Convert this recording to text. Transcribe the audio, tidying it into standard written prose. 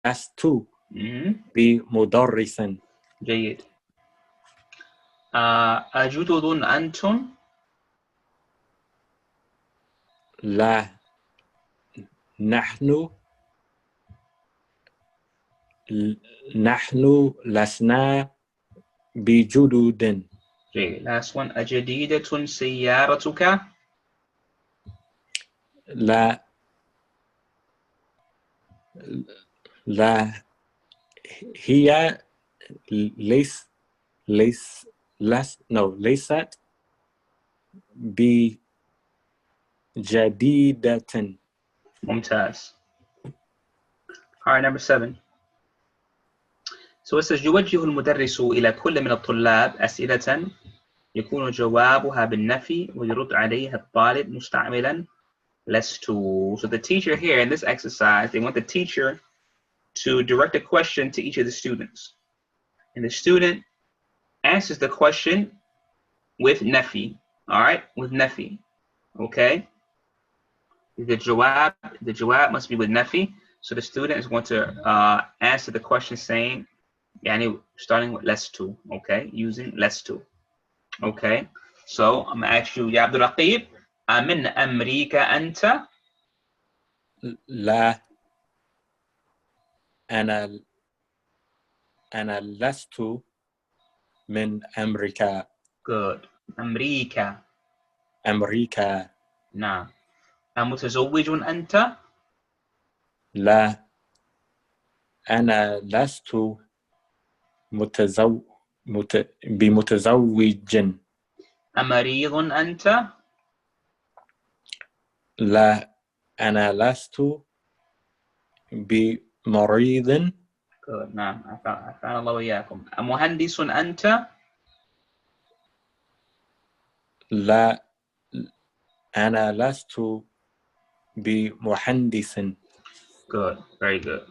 لست بمدرس. جيد. أجدد أنتم؟ لا، نحن لسنا بجدد. جيد. last one. أجديدة سيارتك؟ لا، هي ليست بجديدة. ممتاز. Alright, number 7. So it says يوجه المدرس إلى كل من الطلاب أسئلة يكون جوابها بالنفي ويرد عليها الطالب مستعملا لست. So the teacher here in this exercise, they want the teacher to direct a question to each of the students. And the student answers the question with nafi. Alright, with nafi. Okay? The jawab must be with nafi. So the student is going to answer the question saying, yani, starting with lestu. Okay? Using lestu. Okay? So I'm going to ask you, Ya Abdul Raqib, أمن أمريكا أنت؟ لا، أنا لست من أمريكا. Good. أمريكا. نعم. أمتزوج أنت؟ لا، أنا لست بمتزوج. أمريض أنت؟ لا، أنا لست بمريض. Good. نعم. عافانا الله وإياكم. أمهندس أنت؟ لا، أنا لست بمهندس. Good. Very good.